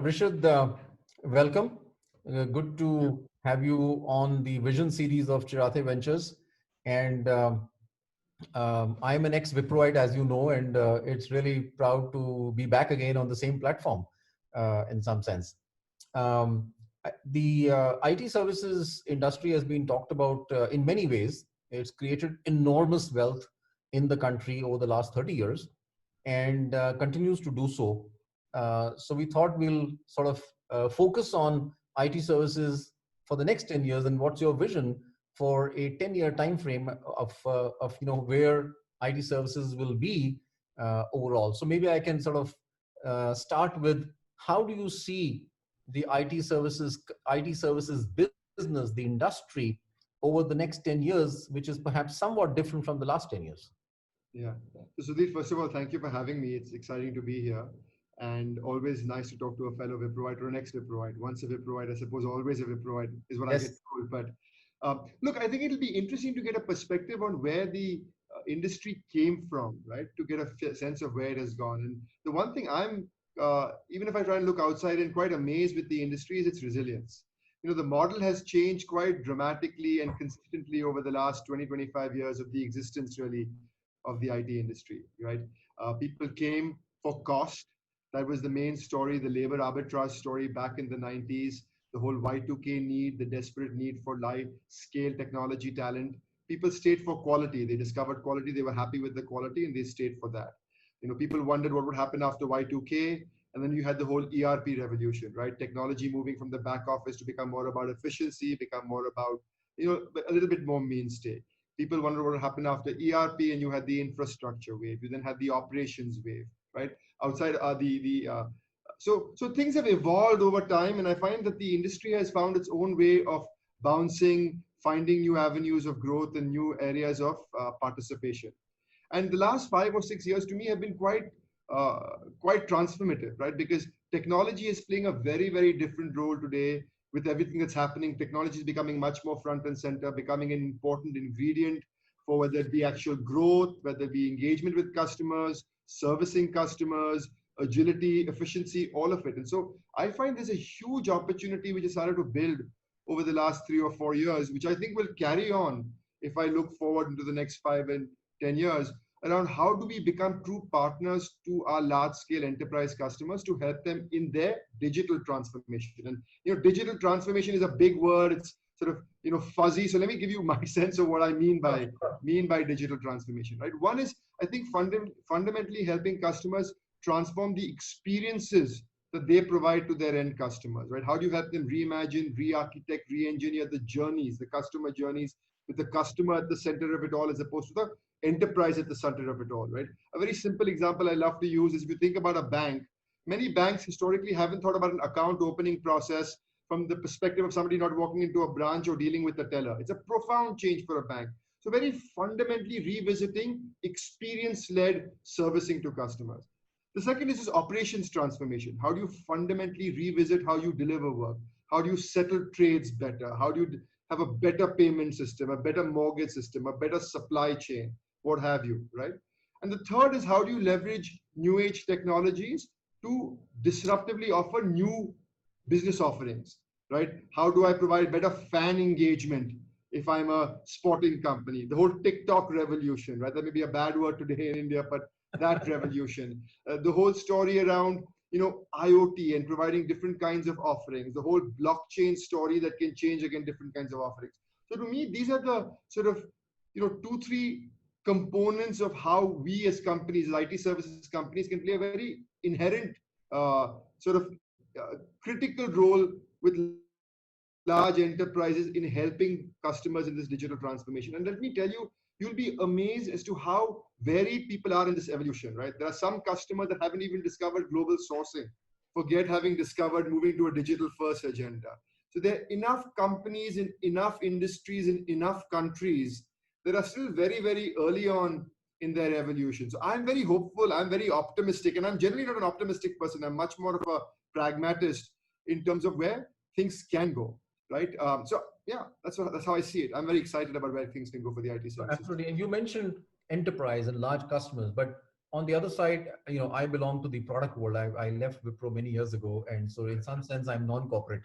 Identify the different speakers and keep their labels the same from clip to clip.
Speaker 1: Rishad, welcome. Good to have you on the Vision series of Chirathe Ventures. And I'm an ex-Viproite, as you know, and it's really proud to be back again on the same platform in some sense. The IT services industry has been talked about in many ways. It's created enormous wealth in the country over the last 30 years and continues to do so. So we thought we'll sort of focus on IT services for the next 10 years, and what's your vision for a 10-year time frame of where IT services will be overall. So maybe I can sort of start with, how do you see the IT services business, the industry, over the next 10 years, which is perhaps somewhat different from the last 10 years?
Speaker 2: Yeah. So Sudhir, first of all, thank you for having me. It's exciting to be here and always nice to talk to a fellow Viproite or an ex-Viproite. Once a Viproite, I suppose always a Viproite is what I get
Speaker 1: Yes.
Speaker 2: told. But look, I think it'll be interesting to get a perspective on where the industry came from, right? To get a sense of where it has gone. And the one thing even if I try and look outside and quite amazed with the industry is its resilience. The model has changed quite dramatically and consistently over the last 20, 25 years of the existence really of the IT industry, right? People came for cost. That was the main story, the labor arbitrage story back in the 90s, the whole Y2K need, the desperate need for light scale technology talent. People stayed for quality. They discovered quality. They were happy with the quality and they stayed for that. People wondered what would happen after Y2K. And then you had the whole ERP revolution, right? Technology moving from the back office to become more about efficiency, become more about, a little bit more mainstay. People wonder what will happen after ERP, and you had the infrastructure wave. You then had the operations wave, right? Outside so things have evolved over time, and I find that the industry has found its own way of bouncing, finding new avenues of growth and new areas of participation. And the last 5 or 6 years to me have been uh, quite transformative, right? Because technology is playing a very, very different role today with everything that's happening. Technology is becoming much more front and center, becoming an important ingredient for whether it be actual growth, whether it be engagement with customers, servicing customers, agility, efficiency, all of it. And so I find there's a huge opportunity which has started to build over the last 3 or 4 years, which I think will carry on if I look forward into the next 5 and 10 years, around how do we become true partners to our large scale enterprise customers to help them in their digital transformation. And digital transformation is a big word. It's sort of fuzzy. So let me give you my sense of what I mean by digital transformation. Right. One is, I think, fundamentally helping customers transform the experiences that they provide to their end customers. Right. How do you help them reimagine, re-architect, re-engineer the journeys, the customer journeys, with the customer at the center of it all, as opposed to the enterprise at the center of it all, right? A very simple example I love to use is, if you think about a bank, many banks historically haven't thought about an account opening process from the perspective of somebody not walking into a branch or dealing with a teller. It's a profound change for a bank. So very fundamentally revisiting experience-led servicing to customers. The second is operations transformation. How do you fundamentally revisit how you deliver work? How do you settle trades better? How do you have a better payment system, a better mortgage system, a better supply chain, what have you, right? And the third is, how do you leverage new age technologies to disruptively offer new business offerings, right? How do I provide better fan engagement if I'm a sporting company? The whole TikTok revolution, right? That may be a bad word today in India, but that revolution, the whole story around IoT and providing different kinds of offerings, the whole blockchain story that can change again different kinds of offerings. So to me, these are the sort of 2, 3 components of how we as companies, as IT services companies, can play a very inherent sort of critical role with large enterprises in helping customers in this digital transformation. And let me tell you, you'll be amazed as to how varied people are in this evolution, right? There are some customers that haven't even discovered global sourcing, forget having discovered moving to a digital first agenda. So there are enough companies in enough industries in enough countries that are still very, very early on in their evolution. So I'm very hopeful, I'm very optimistic, and I'm generally not an optimistic person. I'm much more of a pragmatist in terms of where things can go, right? So yeah, that's how I see it. I'm very excited about where things can go for the IT services.
Speaker 1: Absolutely. And you mentioned enterprise and large customers, but on the other side, I belong to the product world. I left Wipro many years ago, and so in some sense, I'm non-corporate.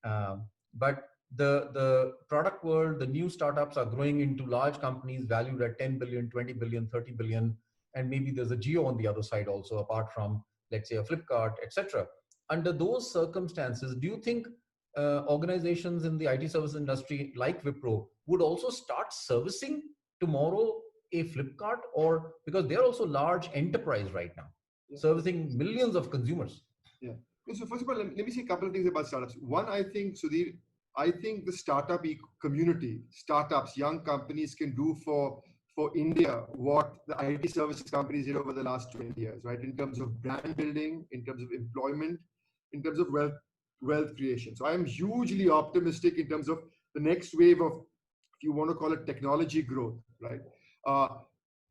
Speaker 1: But the product world, the new startups are growing into large companies valued at 10 billion, 20 billion, 30 billion, and maybe there's a geo on the other side also, apart from, let's say, a Flipkart, etc. Under those circumstances, do you think organizations in the IT service industry like Wipro would also start servicing tomorrow a Flipkart, or because they're also large enterprise right now,
Speaker 2: Yeah.
Speaker 1: servicing millions of consumers?
Speaker 2: Yeah. So first of all, let me say a couple of things about startups. One, I think, Sudhir, I think the startup community, startups, young companies can do for India what the IT services companies did over the last 20 years, right? In terms of brand building, in terms of employment, in terms of wealth creation. So I am hugely optimistic in terms of the next wave of, if you want to call it, technology growth, right? Uh,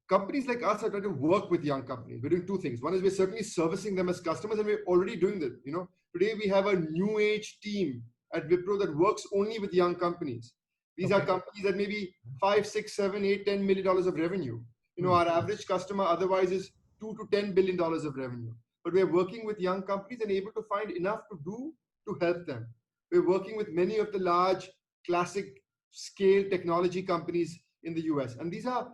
Speaker 2: Companies like us are trying to work with young companies. We're doing two things. One is we're certainly servicing them as customers, and we're already doing that. Today we have a new age team at Wipro that works only with young companies. These are companies that maybe 5, 6, 7, 8, $10 million of revenue. Our average customer otherwise is $2 to $10 billion of revenue. But we're working with young companies and able to find enough to do to help them. We're working with many of the large classic scale technology companies in the US. And these are,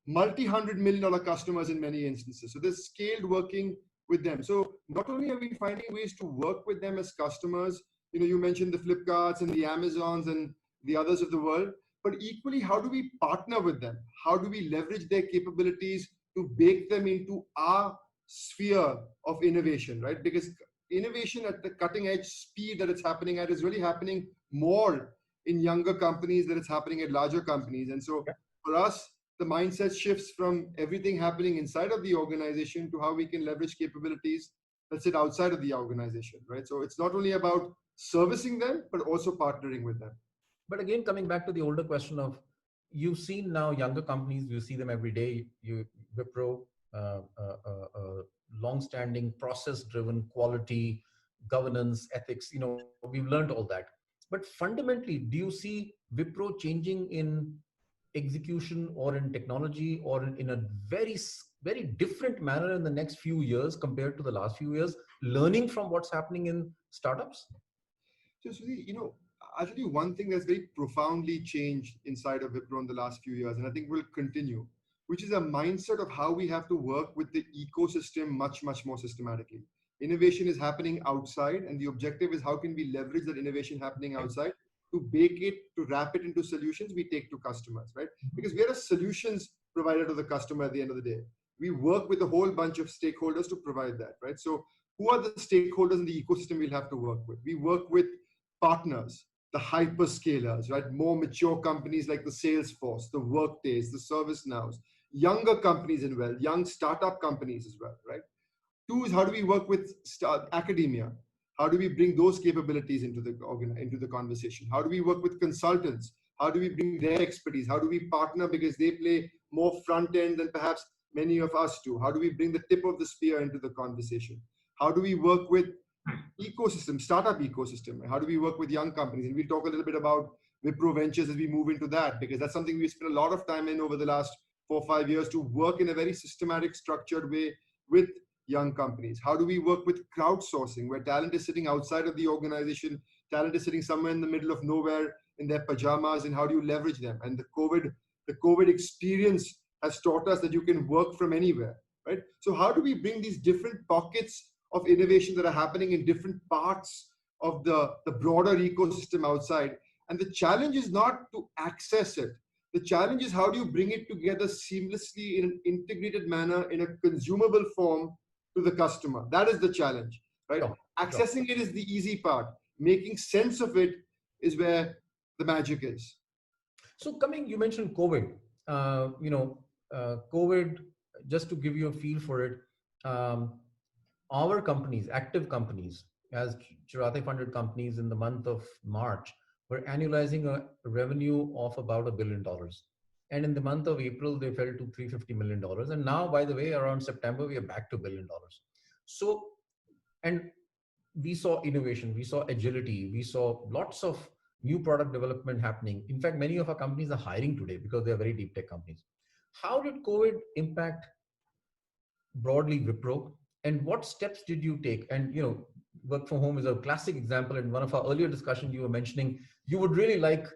Speaker 2: multi-$100 million customers in many instances. So there's scaled working with them. So not only are we finding ways to work with them as customers, you mentioned the Flipkarts and the Amazons and the others of the world, but equally, how do we partner with them? How do we leverage their capabilities to bake them into our sphere of innovation, right? Because innovation at the cutting edge speed that it's happening at is really happening more in younger companies than it's happening at larger companies. And so for us, the mindset shifts from everything happening inside of the organization to how we can leverage capabilities that sit outside of the organization, right? So it's not only about servicing them, but also partnering with them.
Speaker 1: But again, coming back to the older question of, you've seen now younger companies, you see them every day. Wipro, long-standing, process-driven, quality, governance, ethics. We've learned all that. But fundamentally, do you see Wipro changing in execution or in technology or in a very, very different manner in the next few years compared to the last few years, learning from what's happening in startups?
Speaker 2: So, Sudhi, I'll tell you one thing that's very profoundly changed inside of Wipro in the last few years, and I think will continue, which is a mindset of how we have to work with the ecosystem much, much more systematically. Innovation is happening outside, and the objective is how can we leverage that innovation happening outside to bake it, to wrap it into solutions we take to customers, right? Because we are a solutions provider to the customer at the end of the day. We work with a whole bunch of stakeholders to provide that, right? So who are the stakeholders in the ecosystem we'll have to work with? We work with partners, the hyperscalers, right? More mature companies like the Salesforce, the Workdays, the ServiceNows, younger companies as well, young startup companies as well, right? Two is how do we work with academia? How do we bring those capabilities into the conversation? How do we work with consultants? How do we bring their expertise? How do we partner because they play more front end than perhaps many of us do? How do we bring the tip of the spear into the conversation? How do we work with ecosystem, startup ecosystem? How do we work with young companies? And we'll talk a little bit about Wipro Ventures as we move into that, because that's something we spent a lot of time in over the last 4 or 5 years to work in a very systematic, structured way with young companies. How do we work with crowdsourcing, where talent is sitting outside of the organization, talent is sitting somewhere in the middle of nowhere in their pajamas, and how do you leverage them? And the COVID experience has taught us that you can work from anywhere, right? So how do we bring these different pockets of innovation that are happening in different parts of the broader ecosystem outside? And the challenge is not to access it. The challenge is how do you bring it together seamlessly in an integrated manner, in a consumable form to the customer? That is the challenge, right? Sure. Accessing it is the easy part. Making sense of it is where the magic is.
Speaker 1: So you mentioned COVID. COVID, just to give you a feel for it, our companies, active companies, as Chiratae funded companies in the month of March, were annualizing a revenue of about $1 billion. And in the month of April, they fell to $350 million. And now, by the way, around September, we are back to $1 billion. So, and we saw innovation, we saw agility, we saw lots of new product development happening. In fact, many of our companies are hiring today because they are very deep tech companies. How did COVID impact broadly Wipro, and what steps did you take? And work from home is a classic example. In one of our earlier discussions, you were mentioning you would really like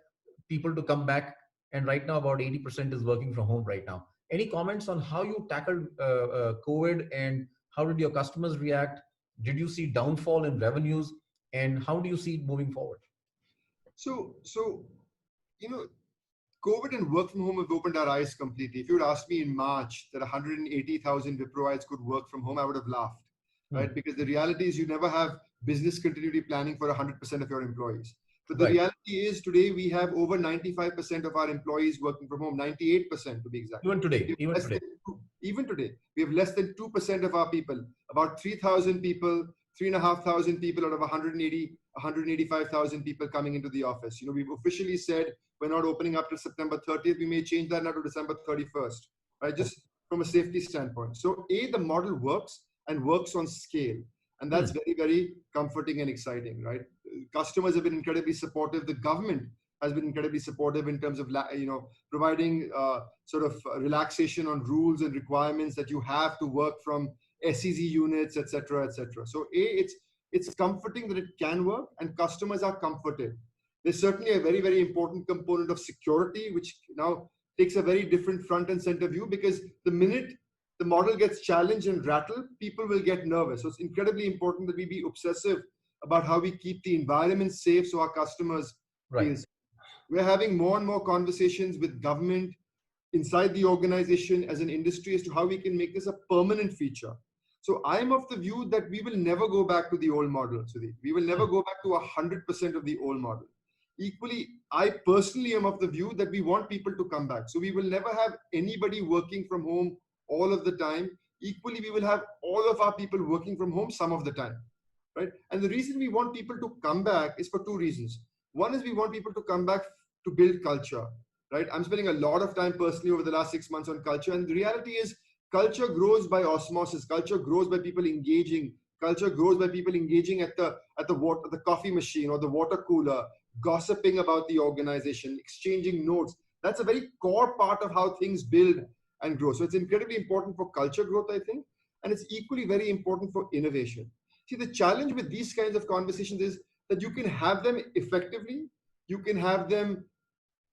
Speaker 1: people to come back, and right now about 80% is working from home right now. Any comments on how you tackled COVID, and how did your customers react? Did you see downfall in revenues, and how do you see it moving forward?
Speaker 2: So you know, COVID and work from home have opened our eyes completely. If you would ask me in March that 180,000 Wiproites could work from home, I would have laughed,
Speaker 1: Hmm.
Speaker 2: right? Because the reality is you never have business continuity planning for 100% of your employees. But the
Speaker 1: Right.
Speaker 2: reality is today we have over 95% of our employees working from home, 98% to be exact.
Speaker 1: Even today,
Speaker 2: We have
Speaker 1: even
Speaker 2: less
Speaker 1: today.
Speaker 2: than even today, we have less than 2% of our people, about 3,000 people, 3,500 people out of 180, 185,000 people coming into the office. We've officially said we're not opening up till September 30th. We may change that now to December 31st, right?
Speaker 1: Okay.
Speaker 2: Just from a safety standpoint. So, the model works and works on scale. And that's
Speaker 1: Hmm.
Speaker 2: very, very comforting and exciting, right? Customers have been incredibly supportive. The government has been incredibly supportive in terms of, providing sort of relaxation on rules and requirements that you have to work from SEZ units, etc., etc. So, it's comforting that it can work, and customers are comforted. There's certainly a very, very important component of security, which now takes a very different front and center view, because the minute the model gets challenged and rattled, people will get nervous. So it's incredibly important that we be obsessive about how we keep the environment safe so our customers
Speaker 1: Right.
Speaker 2: feel safe. We're having more and more conversations with government inside the organization as an industry as to how we can make this a permanent feature. So I'm of the view that we will never go back to the old model, Sudeep. We will never go back to 100% of the old model. Equally, I personally am of the view that we want people to come back. So we will never have anybody working from home all of the time. Equally, we will have all of our people working from home some of the time, right? And the reason we want people to come back is for two reasons. One is we want people to come back to build culture, right? I'm spending a lot of time personally over the last 6 months on culture, and the reality is culture grows by osmosis. Culture grows by people engaging. Culture grows by people engaging at the coffee machine or the water cooler, gossiping about the organization, exchanging notes. That's a very core part of how things build and grow. So it's incredibly important for culture growth, I think, and it's equally very important for innovation. See, the challenge with these kinds of conversations is that you can have them effectively, you can have them,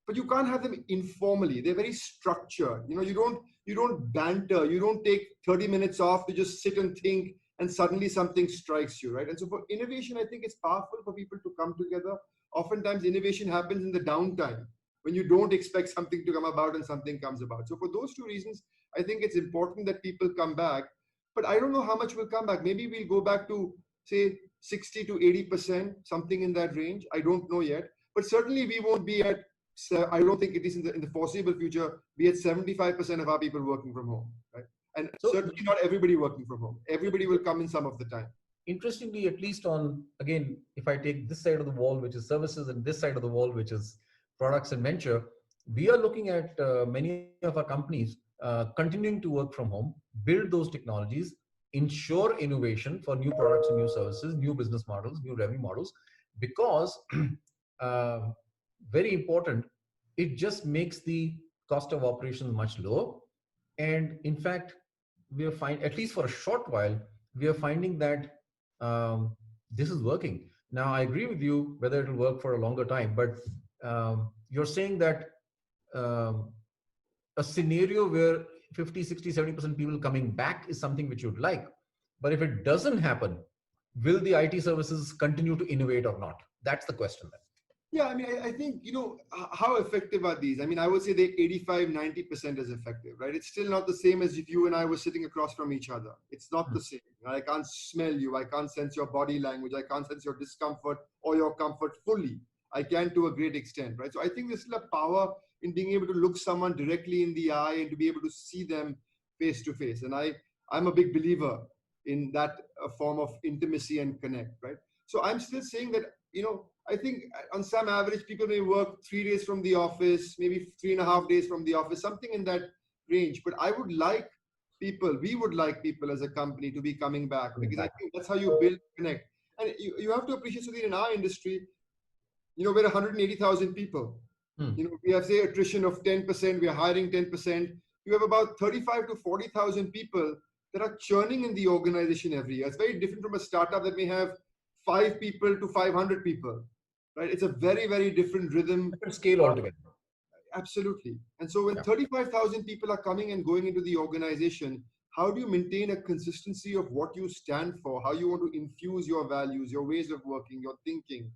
Speaker 2: but you can't have them informally. They're very structured. You don't banter. You don't take 30 minutes off to just sit and think, and suddenly something strikes you, right? And so for innovation, I think it's powerful for people to come together. Oftentimes, innovation happens in the downtime when you don't expect something to come about and something comes about. So for those two reasons, I think it's important that people come back. But I don't know how much will come back. Maybe we'll go back to, say, 60 to 80%, something in that range. I don't know yet. But certainly we won't be at, so I don't think it is in the foreseeable future, be at 75% of our people working from home, right? And
Speaker 1: So
Speaker 2: certainly not everybody working from home. Everybody will come in some of the time.
Speaker 1: interestingly, at least on, again, if I take this side of the wall, which is services, and this side of the wall, which is products and venture, we are looking at many of our companies continuing to work from home, build those technologies, ensure innovation for new products and new services, new business models, new revenue models, because uh, very important, it just makes the cost of operations much lower. And in fact, we are finding, at least for a short while, we are finding that this is working. Now, I agree with you whether it'll work for a longer time, but you're saying that um, a scenario where 50, 60, 70% people coming back is something which you'd like. But if it doesn't happen, will the IT services continue to innovate or not? That's the question then.
Speaker 2: Yeah, I mean, I think, how effective are these? I mean, I would say they 85, 90% is effective, right? It's still not the same as if you and I were sitting across from each other. It's not the same. I can't smell you. I can't sense your body language. I can't sense your discomfort or your comfort fully. I can to a great extent, right? So I think there's still a power in being able to look someone directly in the eye and to be able to see them face to face. And I'm a big believer in that form of intimacy and connect, right? So I'm still saying that, I think on some average, people may work 3 days from the office, maybe 3.5 days from the office, something in that range. But we would like people as a company to be coming back, because I think that's how you build connect. And you have to appreciate, Sudhir, in our industry, we're 180,000 people.
Speaker 1: Hmm.
Speaker 2: We have, say, attrition of 10%, we are hiring 10%. You have about 35 to 40,000 people that are churning in the organization every year. It's very different from a startup that may have 5 people to 500 people, right? It's a very, very different rhythm.
Speaker 1: Different scale altogether.
Speaker 2: Absolutely. And so when
Speaker 1: Yeah.
Speaker 2: 35,000 people are coming and going into the organization, how do you maintain a consistency of what you stand for, how you want to infuse your values, your ways of working, your thinking,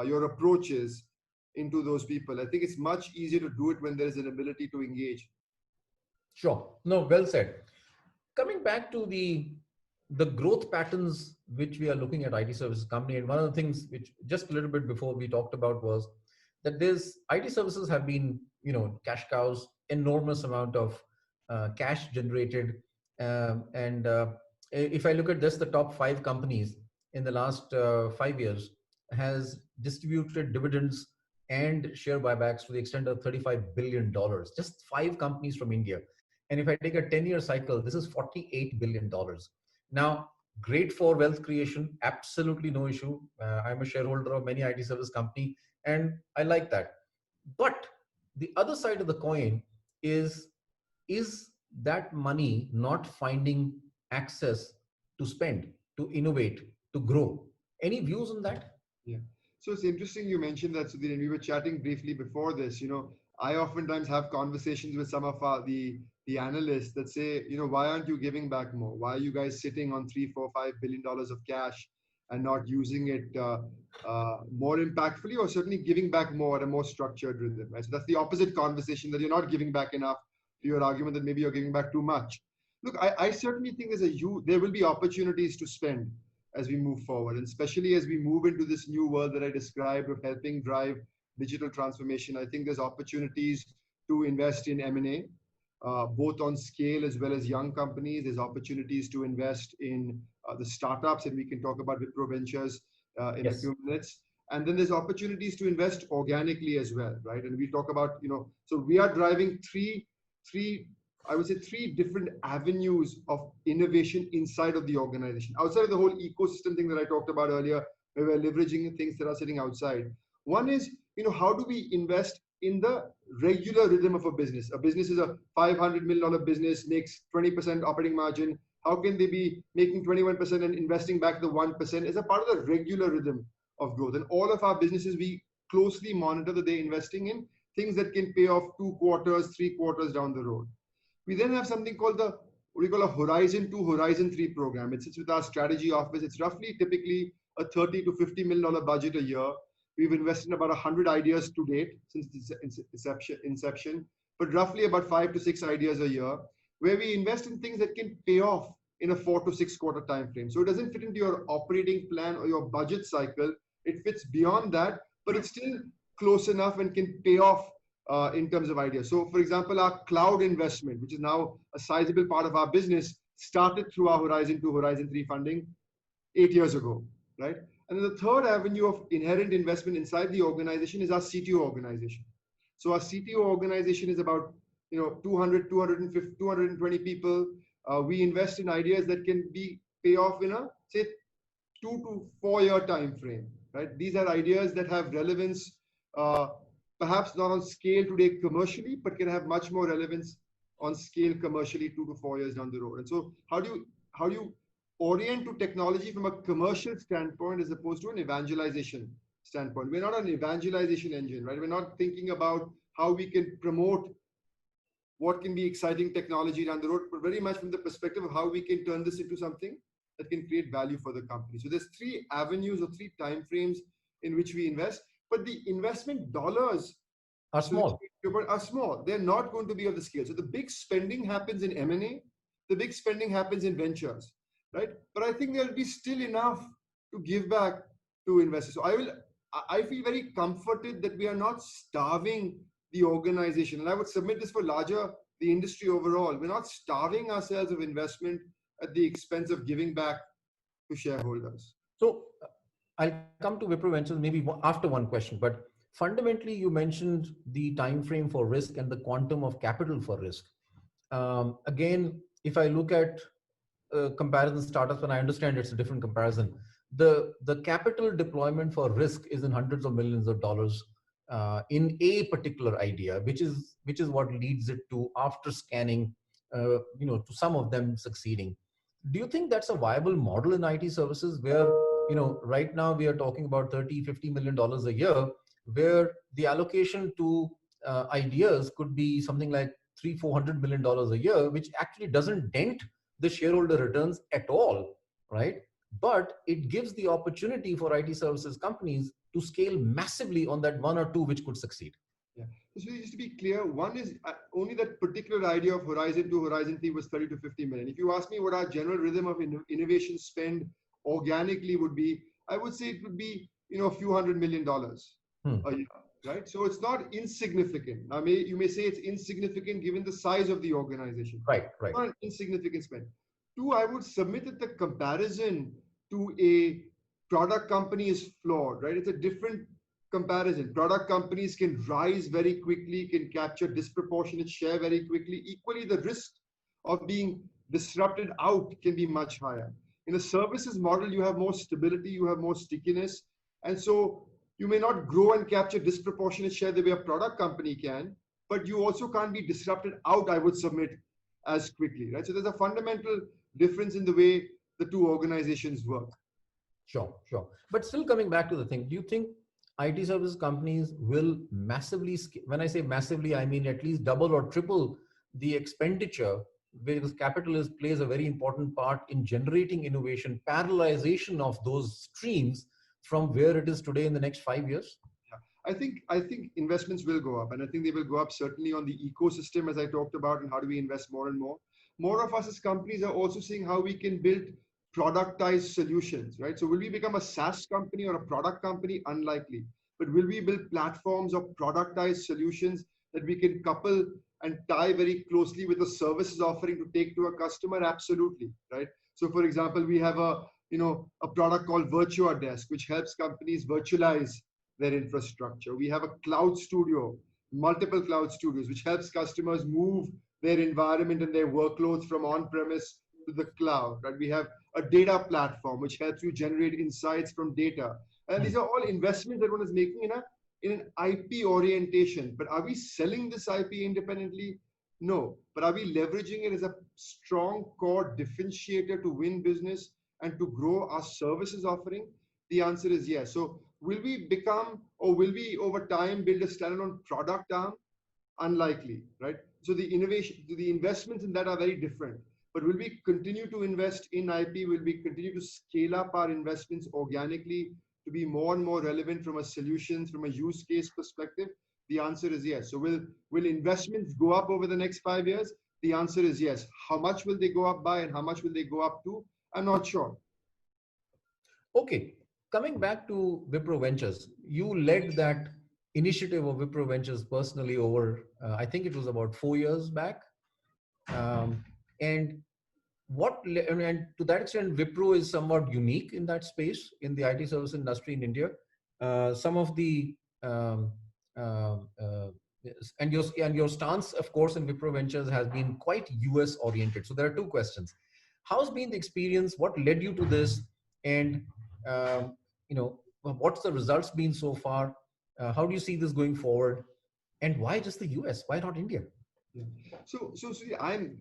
Speaker 2: your approaches into those people? I think it's much easier to do it when there is an ability to engage.
Speaker 1: Sure. No, well said. Coming back to the growth patterns which we are looking at IT services company, and one of the things which just a little bit before we talked about was that this IT services have been, cash cows, enormous amount of cash generated. And if I look at just the top 5 companies in the last 5 years, has distributed dividends and share buybacks to the extent of $35 billion. Just 5 companies from India. And if I take a 10-year cycle, this is $48 billion. Now, great for wealth creation, absolutely no issue. I'm a shareholder of many IT service company, and I like that. But the other side of the coin is that money not finding access to spend, to innovate, to grow? Any views on that?
Speaker 2: Yeah. So it's interesting you mentioned that, Sudhir, and we were chatting briefly before this. I oftentimes have conversations with some of the analysts that say, why aren't you giving back more? Why are you guys sitting on 3, 4, 5 billion dollars of cash and not using it more impactfully, or certainly giving back more at a more structured rhythm, right? So that's the opposite conversation, that you're not giving back enough, to your argument that maybe you're giving back too much. Look, I certainly think there will be opportunities to spend as we move forward, and especially as we move into this new world that I described of helping drive digital transformation. I think there's opportunities to invest in M&A, both on scale as well as young companies. There's opportunities to invest in the startups, and we can talk about Wipro Ventures in a
Speaker 1: Yes.
Speaker 2: few minutes. And then there's opportunities to invest organically as well, right? And we talk about, so we are driving three I would say, 3 different avenues of innovation inside of the organization, outside of the whole ecosystem thing that I talked about earlier, where we're leveraging things that are sitting outside. One is, how do we invest in the regular rhythm of a business? A business is a $500 million business, makes 20% operating margin. How can they be making 21% and investing back the 1% as a part of the regular rhythm of growth? And all of our businesses, we closely monitor that they're investing in things that can pay off 2 quarters, 3 quarters down the road. We then have something called what we call a Horizon 2, Horizon 3 program. It sits with our strategy office. It's roughly typically a $30 to $50 million budget a year. We've invested in about 100 ideas to date since inception, but roughly about 5 to 6 ideas a year, where we invest in things that can pay off in a 4 to 6 quarter time frame. So it doesn't fit into your operating plan or your budget cycle. It fits beyond that, but it's still close enough and can pay off in terms of ideas. So, for example, our cloud investment, which is now a sizable part of our business, started through our Horizon 2, Horizon 3 funding 8 years ago, right? And then the third avenue of inherent investment inside the organization is our CTO organization. So our CTO organization is about 200, 250, 220 people. We invest in ideas that can pay off in a, say, 2 to 4 year time frame, right? These are ideas that have relevance, perhaps not on scale today commercially, but can have much more relevance on scale commercially 2 to 4 years down the road. And so how do you orient to technology from a commercial standpoint as opposed to an evangelization standpoint? We're not an evangelization engine, right? We're not thinking about how we can promote what can be exciting technology down the road, but very much from the perspective of how we can turn this into something that can create value for the company. So there's 3 avenues or 3 timeframes in which we invest, but the investment dollars
Speaker 1: Are small.
Speaker 2: are small. They're not going to be of the scale. So the big spending happens in M&A, the big spending happens in ventures, right? But I think there'll be still enough to give back to investors. So I feel very comforted that we are not starving the organization. And I would submit this for the industry overall. We're not starving ourselves of investment at the expense of giving back to shareholders.
Speaker 1: So I'll come to Wipro Ventures maybe after one question, but fundamentally you mentioned the time frame for risk and the quantum of capital for risk. Again, if I look at comparison startups, and I understand it's a different comparison, the capital deployment for risk is in hundreds of millions of dollars in a particular idea, which is what leads it to, after scanning to some of them succeeding. Do you think that's a viable model in IT services where, right now we are talking about 30, $50 million a year, where the allocation to ideas could be something like $300-400 million a year, which actually doesn't dent the shareholder returns at all, right? But it gives the opportunity for IT services companies to scale massively on that one or two which could succeed.
Speaker 2: Yeah. So just to be clear, one is only that particular idea of Horizon 2, Horizon 3 was 30 to 50 million. If you ask me what our general rhythm of innovation spend organically would be, I would say it would be, a few $100 million a year, right? So it's not insignificant. You may say it's insignificant given the size of the organization.
Speaker 1: Right.
Speaker 2: It's not an insignificant spend. Two, I would submit that the comparison to a product company is flawed, right? It's a different comparison. Product companies can rise very quickly, can capture disproportionate share very quickly. Equally, the risk of being disrupted out can be much higher. In a services model, you have more stability, you have more stickiness. And so you may not grow and capture disproportionate share the way a product company can, but you also can't be disrupted out, I would submit, as quickly, right? So there's a fundamental difference in the way the two organizations work.
Speaker 1: Sure. But still coming back to the thing, do you think IT service companies will massively, when I say massively, I mean at least double or triple the expenditure, because capital plays a very important part in generating innovation, parallelization of those streams from where it is today in the next 5 years?
Speaker 2: I think investments will go up, and I think they will go up certainly on the ecosystem, as I talked about, and how do we invest more and more. More of us as companies are also seeing how we can build productized solutions, right? So will we become a SaaS company or a product company? Unlikely. But will we build platforms of productized solutions that we can couple and tie very closely with the services offering to take to a customer? Absolutely, right? So for example, we have a product called Virtua Desk, which helps companies virtualize their infrastructure. We have a cloud studio, multiple cloud studios, which helps customers move their environment and their workloads from on-premise to the cloud, right? We have a data platform, which helps you generate insights from data. And these are all investments that one is making in an IP orientation. But are we selling this IP independently? No. But are we leveraging it as a strong core differentiator to win business and to grow our services offering? The answer is yes. So will we become, or will we over time build a standalone product arm? Unlikely, right? So the investments in that are very different. But will we continue to invest in IP? Will we continue to scale up our investments organically to be more and more relevant from a solutions, from a use case perspective? The answer is yes. So will investments go up over the next 5 years? The answer is yes. How much will they go up by and how much will they go up to? I'm not sure.
Speaker 1: Okay. Coming back to Wipro Ventures, you led that initiative of Wipro Ventures personally over, I think it was about 4 years back. And to that extent, Wipro is somewhat unique in that space in the IT service industry in India. Some of the and your stance, of course, in Wipro Ventures has been quite US oriented. So there are two questions. How's been the experience? What led you to this? And what's the results been so far? How do you see this going forward? And why just the US? Why not India?
Speaker 2: Yeah. So I'm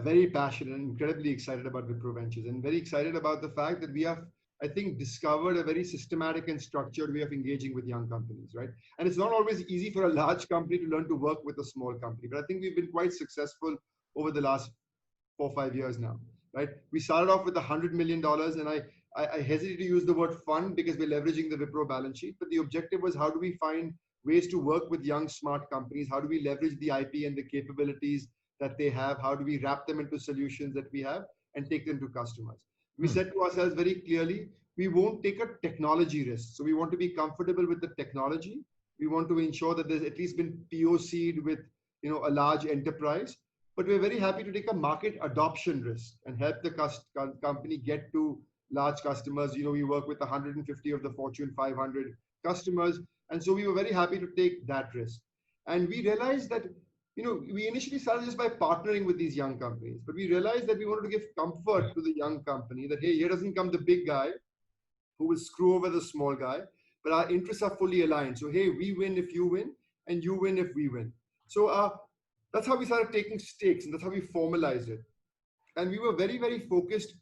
Speaker 2: very passionate and incredibly excited about Wipro Ventures, and very excited about the fact that we have, I think, discovered a very systematic and structured way of engaging with young companies, right? And it's not always easy for a large company to learn to work with a small company, but I think we've been quite successful over the last 4 or 5 years now, right? We started off with $100 million, and I hesitate to use the word fund because we're leveraging the Wipro balance sheet, but the objective was how do we find ways to work with young, smart companies? How do we leverage the IP and the capabilities that they have? How do we wrap them into solutions that we have and take them to customers? We said to ourselves very clearly, we won't take a technology risk. So we want to be comfortable with the technology. We want to ensure that there's at least been POC'd with a large enterprise. But we're very happy to take a market adoption risk and help the company get to large customers. We work with 150 of the Fortune 500 customers. And so we were very happy to take that risk. And we realized that we initially started just by partnering with these young companies, but we realized that we wanted to give comfort to the young company that, hey, here doesn't come the big guy who will screw over the small guy, but our interests are fully aligned. So, hey, we win if you win, and you win if we win. So That's how we started taking stakes, and that's how we formalized it. And we were very, very focused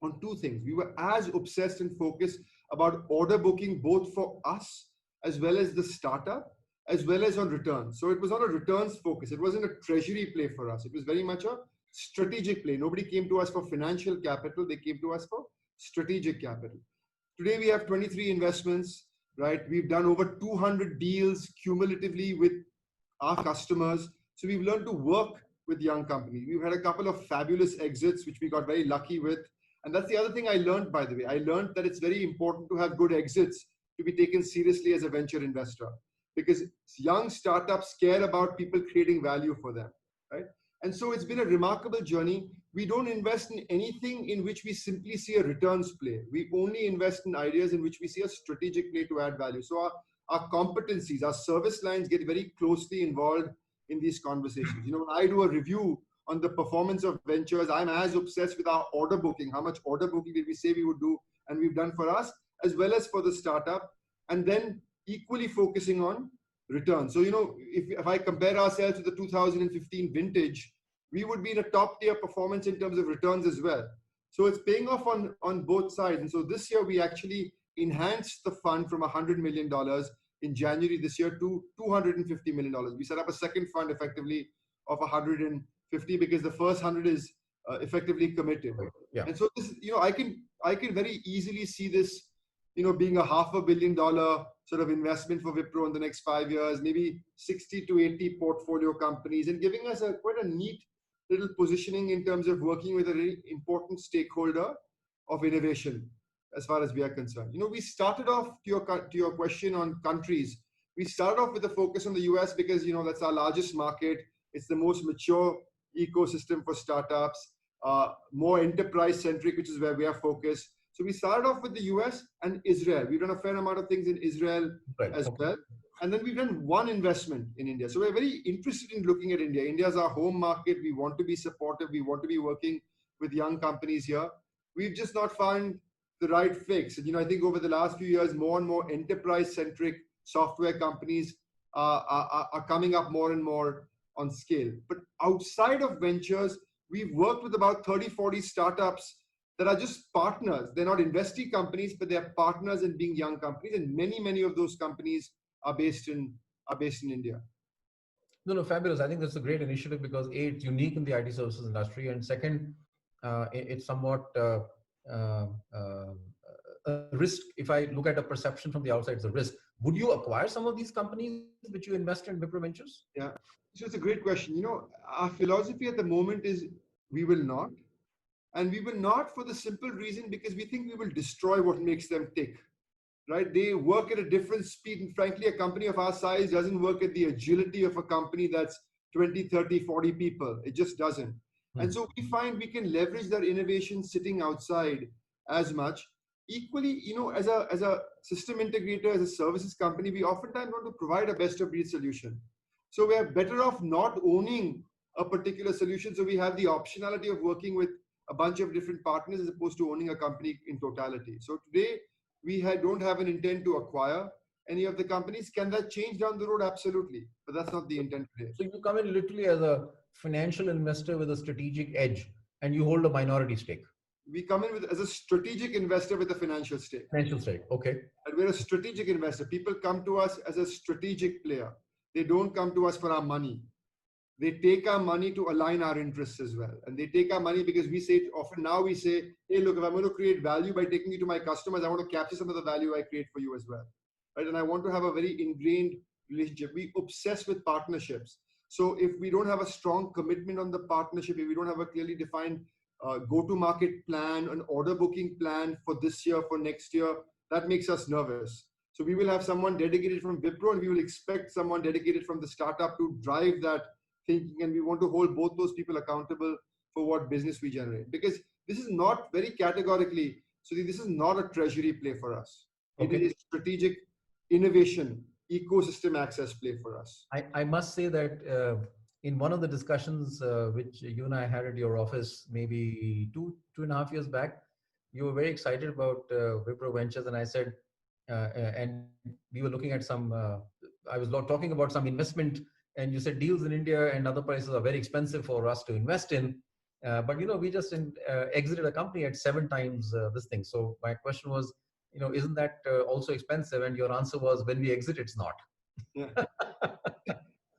Speaker 2: on two things. We were as obsessed and focused about order booking, both for us as well as the startup, as well as on returns. So it was on a returns focus. It wasn't a treasury play for us. It was very much a strategic play. Nobody came to us for financial capital. They came to us for strategic capital. Today we have 23 investments, right? We've done over 200 deals cumulatively with our customers. So we've learned to work with young companies. We've had a couple of fabulous exits, which we got very lucky with. And that's the other thing I learned, by the way. I learned that it's very important to have good exits to be taken seriously as a venture investor, because young startups care about people creating value for them, right? And so it's been a remarkable journey. We don't invest in anything in which we simply see a returns play. We only invest in ideas in which we see a strategic play to add value. So our competencies, our service lines get very closely involved in these conversations. You know, when I do a review on the performance of ventures, I'm as obsessed with our order booking. How much order booking did we say we would do and we've done for us, as well as for the startup, and then equally focusing on return. So, you know, if I compare ourselves to the 2015 vintage, we would be in a top tier performance in terms of returns as well. So it's paying off on both sides. And so this year we actually enhanced the fund from $100 million in January this year to $250 million. We set up a second fund effectively of 150 because the first 100 is effectively committed.
Speaker 1: Yeah.
Speaker 2: And so this, you know, I can very easily see this, you know, being a $500 million sort of investment for Wipro in the next 5 years, maybe 60 to 80 portfolio companies, and giving us quite a neat little positioning in terms of working with a really important stakeholder of innovation as far as we are concerned. You know, we started off to your question on countries. We started off with a focus on the US because, you know, that's our largest market. It's the most mature ecosystem for startups, more enterprise centric, which is where we are focused. So we started off with the US and Israel. We've done a fair amount of things in Israel as well. And then we've done one investment in India. So we're very interested in looking at India. India is our home market. We want to be supportive. We want to be working with young companies here. We've just not found the right fix. And, you know, I think over the last few years, more and more enterprise-centric software companies are coming up more and more on scale. But outside of ventures, we've worked with about 30, 40 startups that are just partners. They're not investee companies, but they're partners in being young companies. And many, many of those companies are based in India.
Speaker 1: No, fabulous. I think that's a great initiative because A, it's unique in the IT services industry, and second, it's somewhat a risk. If I look at a perception from the outside, it's a risk. Would you acquire some of these companies which you invest in Wipro Ventures?
Speaker 2: Yeah, so it's a great question. You know, our philosophy at the moment is we will not. And we will not for the simple reason because we think we will destroy what makes them tick. Right? They work at a different speed. And frankly, a company of our size doesn't work at the agility of a company that's 20, 30, 40 people. It just doesn't. And so we find we can leverage that innovation sitting outside as much. Equally, you know, as a system integrator, as a services company, we oftentimes want to provide a best of breed solution. So we are better off not owning a particular solution. So we have the optionality of working with a bunch of different partners as opposed to owning a company in totality. So today, we don't have an intent to acquire any of the companies. Can that change down the road? Absolutely. But that's not the intent today.
Speaker 1: So you come in literally as a financial investor with a strategic edge and you hold a minority stake.
Speaker 2: We come in as a strategic investor with a financial stake.
Speaker 1: Financial stake, okay.
Speaker 2: And we're a strategic investor. People come to us as a strategic player. They don't come to us for our money. They take our money to align our interests as well. And they take our money because we say, often now we say, hey, look, if I'm going to create value by taking you to my customers, I want to capture some of the value I create for you as well. Right? And I want to have a very ingrained relationship. We obsess with partnerships. So if we don't have a strong commitment on the partnership, if we don't have a clearly defined go-to-market plan, an order booking plan for this year, for next year, that makes us nervous. So we will have someone dedicated from Wipro and we will expect someone dedicated from the startup to drive that thinking, and we want to hold both those people accountable for what business we generate. Because this is not very categorically, so this is not a treasury play for us. Okay. It is strategic innovation, ecosystem access play for us.
Speaker 1: I must say that in one of the discussions which you and I had at your office maybe two and a half years back, you were very excited about Wipro Ventures, and I said, and we were looking at some, I was talking about some investment and you said deals in India and other places are very expensive for us to invest in. But we just exited a company at 7 times this thing. So my question was, isn't that also expensive? And your answer was, when we exit, it's not.
Speaker 2: Yeah.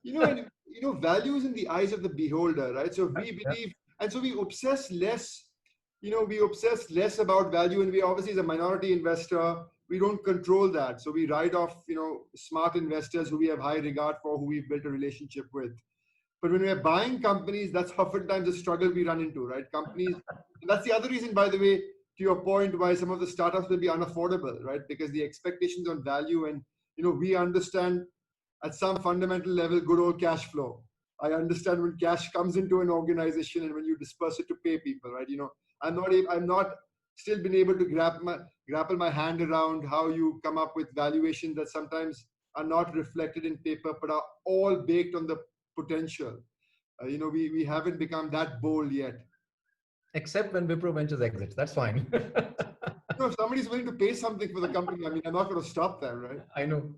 Speaker 2: And value is in the eyes of the beholder, right? So we
Speaker 1: Yeah.
Speaker 2: believe, and so we obsess less. We obsess less about value, and we obviously, as a minority investor, we don't control that. So we write off, smart investors who we have high regard for, who we've built a relationship with. But when we're buying companies, that's oftentimes the struggle we run into, right? Companies, and that's the other reason, by the way, to your point, why some of the startups will be unaffordable, right? Because the expectations on value, and we understand at some fundamental level good old cash flow. I understand when cash comes into an organization and when you disperse it to pay people, right? I'm not still been able to grapple my hand around how you come up with valuations that sometimes are not reflected in paper but are all baked on the potential. We haven't become that bold yet.
Speaker 1: Except when Wipro Ventures exits, that's fine.
Speaker 2: If somebody's willing to pay something for the company, I mean, I'm not going to stop that, right?
Speaker 1: I know.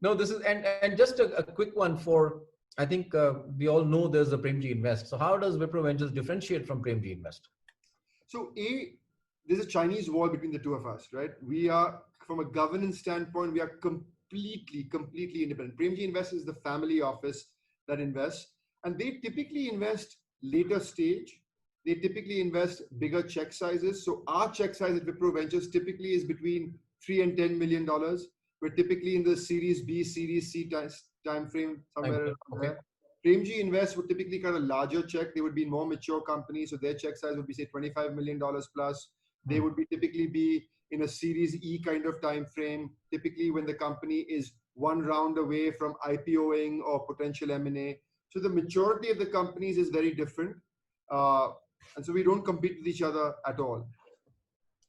Speaker 1: No, this is, and just a quick one for, I think we all know there's a Premji Invest. So how does Wipro Ventures differentiate from Premji Invest?
Speaker 2: So there's a Chinese wall between the two of us, right? We are, from a governance standpoint, we are completely independent. Premji Invest is the family office that invests, and they typically invest later stage. They typically invest bigger check sizes. So our check size at Wipro Ventures typically is between $3 and $10 million. We're typically in the Series B, Series C time frame, somewhere around there. Premji Invest would typically cut a larger check. They would be more mature companies, so their check size would be, say, $25 million plus. They would typically be in a Series E kind of time frame, typically when the company is one round away from IPOing or potential M&A. So the maturity of the companies is very different. And so we don't compete with each other at all.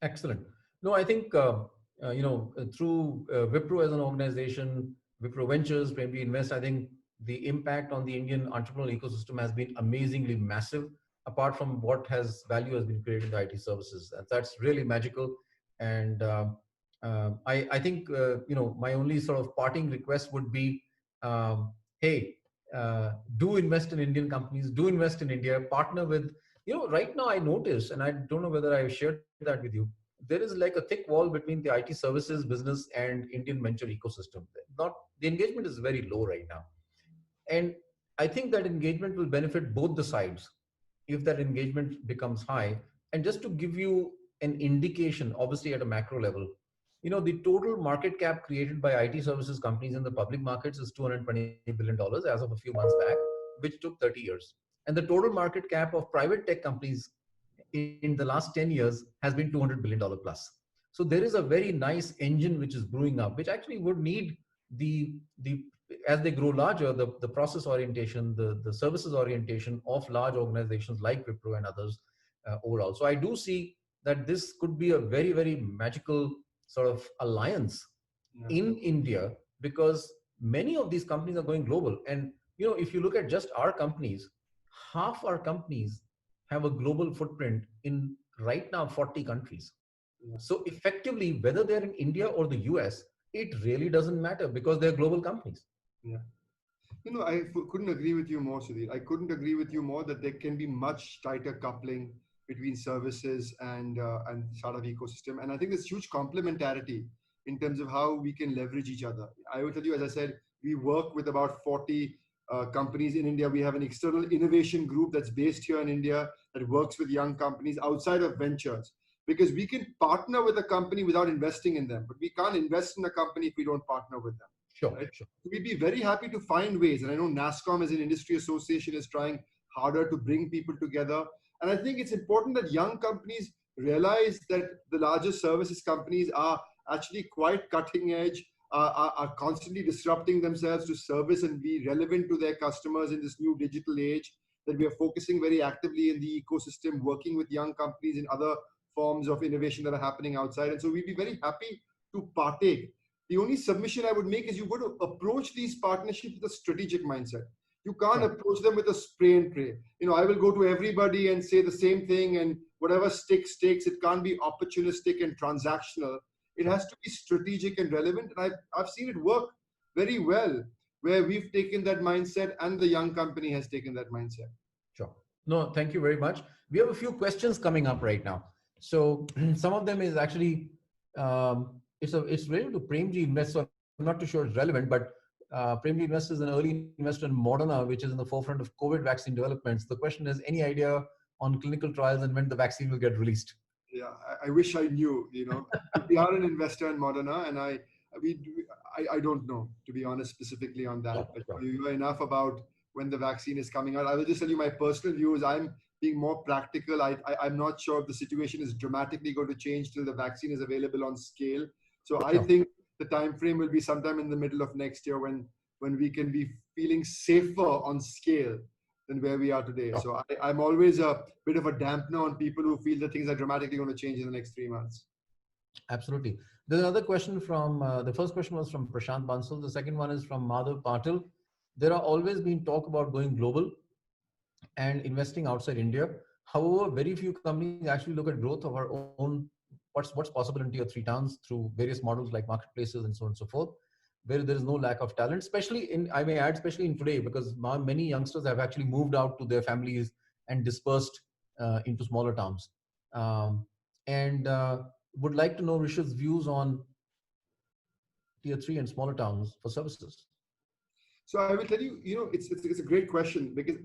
Speaker 1: Excellent. No, I think, through Wipro as an organization, Wipro Ventures, Premji Invest, I think the impact on the Indian entrepreneurial ecosystem has been amazingly massive, apart from what value has been created in the IT services. And that's really magical. And I think, my only sort of parting request would be, hey, do invest in Indian companies, do invest in India, partner with, right now I notice, and I don't know whether I shared that with you, there is like a thick wall between the IT services business and Indian venture ecosystem. Not the engagement is very low right now. And I think that engagement will benefit both the sides if that engagement becomes high. And just to give you an indication, obviously at a macro level, the total market cap created by IT services companies in the public markets is $220 billion as of a few months back, which took 30 years. And the total market cap of private tech companies in the last 10 years has been $200 billion plus. So there is a very nice engine which is brewing up, which actually would need the as they grow larger, the process orientation, the services orientation of large organizations like Wipro and others overall. So I do see that this could be a very, very magical sort of alliance in India, because many of these companies are going global. And if you look at just our companies, half our companies have a global footprint in right now 40 countries. So effectively, whether they're in India or the US, it really doesn't matter because they're global companies.
Speaker 2: Yeah. I couldn't agree with you more, Sudhir. I couldn't agree with you more that there can be much tighter coupling between services and startup ecosystem. And I think there's huge complementarity in terms of how we can leverage each other. I will tell you, as I said, we work with about 40 companies in India. We have an external innovation group that's based here in India that works with young companies outside of ventures, because we can partner with a company without investing in them, but we can't invest in a company if we don't partner with them.
Speaker 1: Sure,
Speaker 2: right?
Speaker 1: sure.
Speaker 2: We'd be very happy to find ways. And I know NASSCOM as an industry association is trying harder to bring people together. And I think it's important that young companies realize that the largest services companies are actually quite cutting edge, are constantly disrupting themselves to service and be relevant to their customers in this new digital age, that we are focusing very actively in the ecosystem, working with young companies in other forms of innovation that are happening outside. And so we'd be very happy to partake. The only submission I would make is you've got to approach these partnerships with a strategic mindset. You can't approach them with a spray and pray. I will go to everybody and say the same thing, and whatever sticks. It can't be opportunistic and transactional. It has to be strategic and relevant. And I've seen it work very well. where we've taken that mindset and the young company has taken that mindset.
Speaker 1: Sure. No, thank you very much. We have a few questions coming up right now. So some of them is actually it's related to Premji Invest. So I'm not too sure it's relevant, but Premji Invest is an early investor in Moderna, which is in the forefront of COVID vaccine developments. The question is, any idea on clinical trials and when the vaccine will get released?
Speaker 2: Yeah, I wish I knew. We are an investor in Moderna, and we do- I don't know, to be honest, specifically on that.
Speaker 1: Yeah,
Speaker 2: But
Speaker 1: sure.
Speaker 2: you know enough about when the vaccine is coming out. I will just tell you my personal views. I'm being more practical. I'm not sure if the situation is dramatically going to change till the vaccine is available on scale. So I
Speaker 1: Sure.
Speaker 2: think the time frame will be sometime in the middle of next year when we can be feeling safer on scale than where we are today.
Speaker 1: Sure.
Speaker 2: So I'm always a bit of a dampener on people who feel that things are dramatically going to change in the next 3 months.
Speaker 1: Absolutely. There's another question from the first question was from Prashant Bansal. The second one is from Madhav Patil. There are always been talk about going global and investing outside India. However, very few companies actually look at growth of our own, what's possible in tier three towns through various models like marketplaces and so on and so forth, where there is no lack of talent, especially in, I may add, especially in today, because many youngsters have actually moved out to their families and dispersed into smaller towns. And would like to know Rishab's views on tier three and smaller towns for services.
Speaker 2: So I will tell you, it's a great question because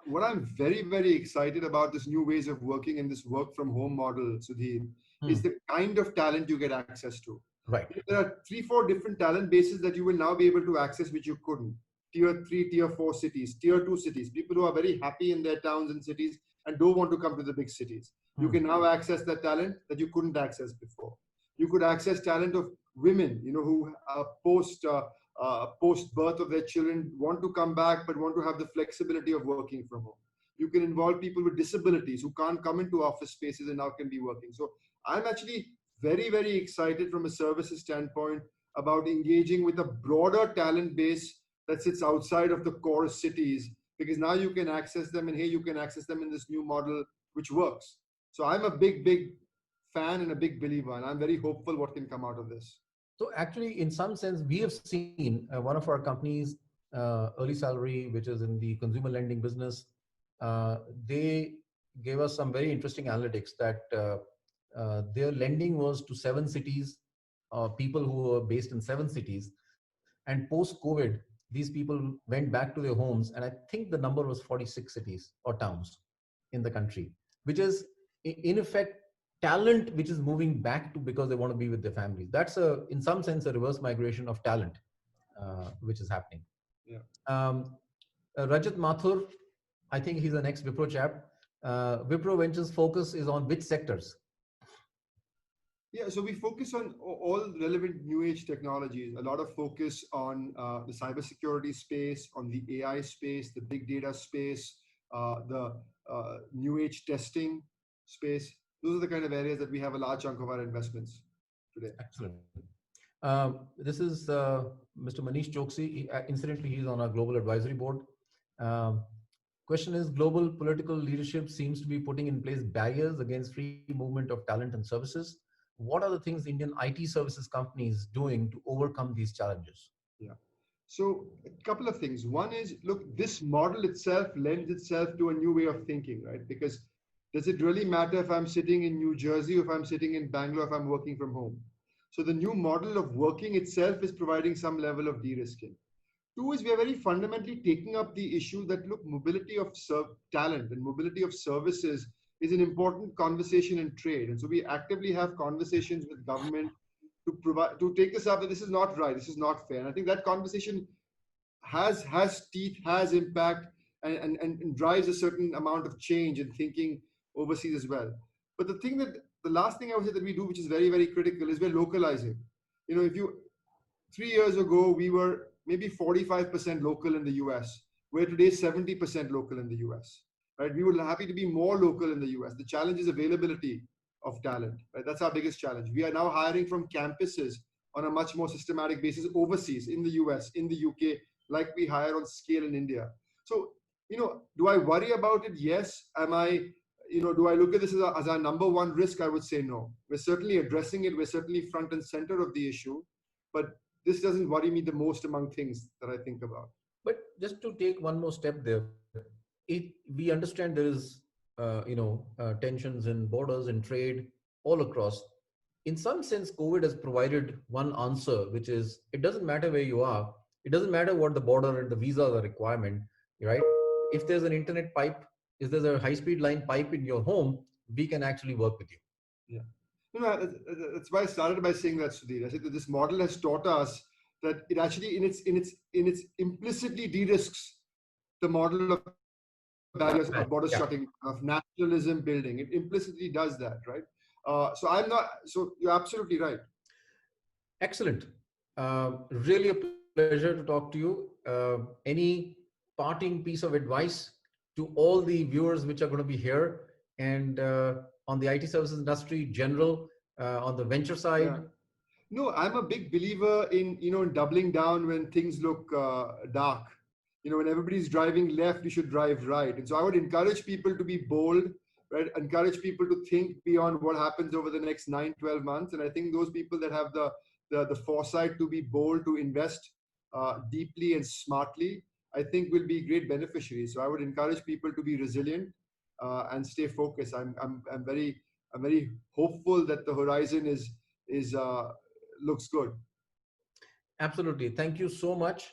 Speaker 2: what I'm very, very excited about this new ways of working and this work from home model, Sudhir, is
Speaker 1: Hmm.
Speaker 2: the kind of talent you get access to.
Speaker 1: Right.
Speaker 2: There are 3, 4 different talent bases that you will now be able to access, which you couldn't. Tier 3, Tier 4 cities, Tier 2 cities, people who are very happy in their towns and cities and don't want to come to the big cities. You
Speaker 1: Hmm.
Speaker 2: can now access that talent that you couldn't access before. You could access talent of women, who post birth of their children want to come back but want to have the flexibility of working from home. You can involve people with disabilities who can't come into office spaces and now can be working. So I'm actually very, very excited from a services standpoint about engaging with a broader talent base that sits outside of the core cities, because now you can access them, and here you can access them in this new model which works. So I'm a big, big fan and a big believer, and I'm very hopeful what can come out of this.
Speaker 1: So actually, in some sense, we have seen one of our companies, Early Salary, which is in the consumer lending business. They gave us some very interesting analytics that their lending was to 7 cities, people who were based in 7 cities. And post COVID, these people went back to their homes. And I think the number was 46 cities or towns in the country, which is in effect talent which is moving back to because they want to be with their families. That's in some sense a reverse migration of talent, which is happening.
Speaker 2: Yeah.
Speaker 1: Rajat Mathur, I think he's the next Wipro chap. Wipro Ventures focus is on which sectors?
Speaker 2: Yeah, so we focus on all relevant new age technologies. A lot of focus on the cybersecurity space, on the AI space, the big data space, the new age testing space. Those are the kind of areas that we have a large chunk of our investments today.
Speaker 1: Excellent. This is Mr. Manish Choksi. Incidentally, he's on our global advisory board. Um, Question is, global political leadership seems to be putting in place barriers against free movement of talent and services. What are the things Indian IT services companies doing to overcome these challenges?
Speaker 2: Yeah. So a couple of things. One is, look, this model itself lends itself to a new way of thinking, right? Because does it really matter if I'm sitting in New Jersey, or if I'm sitting in Bangalore, if I'm working from home? So the new model of working itself is providing some level of de-risking. Two is we are very fundamentally taking up the issue that, look, mobility of talent and mobility of services is an important conversation in trade. And so we actively have conversations with government to take this up, that this is not right, this is not fair. And I think that conversation has teeth, has impact, and drives a certain amount of change in thinking overseas as well. But the last thing I would say that we do, which is very, very critical, is we're localizing. If you 3 years ago, we were maybe 45% local in the US, where today 70% local in the US. Right? We were happy to be more local in the US. The challenge is availability of talent. Right? That's our biggest challenge. We are now hiring from campuses on a much more systematic basis overseas, in the US, in the UK, like we hire on scale in India. So, do I worry about it? Yes. Do I look at this as our number one risk? I would say no. We're certainly addressing it. We're certainly front and center of the issue. But this doesn't worry me the most among things that I think about.
Speaker 1: But just to take one more step there, we understand there is, tensions in borders and trade all across. In some sense, COVID has provided one answer, which is it doesn't matter where you are. It doesn't matter what the border and the visa are requirement, right? If there's an internet pipe, if there's a high-speed line pipe in your home, we can actually work with you.
Speaker 2: Yeah. That's why I started by saying that, Sudhir. I said that this model has taught us that it actually, in its implicitly de-risks the model of barriers,
Speaker 1: Right.
Speaker 2: of border
Speaker 1: Yeah.
Speaker 2: shutting, of nationalism building. It implicitly does that, right? So I'm not. So you're absolutely right.
Speaker 1: Excellent. Really a pleasure to talk to you. Any parting piece of advice to all the viewers which are going to be here and on the IT services industry general, on the venture
Speaker 2: Yeah.
Speaker 1: side?
Speaker 2: No, I'm a big believer in doubling down when things look dark. When everybody's driving left, you should drive right. And so I would encourage people to be bold, right? Encourage people to think beyond what happens over the next 9, 12 months. And I think those people that have the foresight to be bold, to invest deeply and smartly, I think will be great beneficiaries. So I would encourage people to be resilient and stay focused. I'm very hopeful that the horizon is looks good.
Speaker 1: Absolutely. Thank you so much.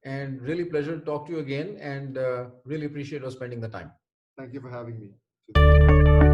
Speaker 1: And really pleasure to talk to you again and really appreciate you spending the time.
Speaker 2: Thank you for having me, Sudhir.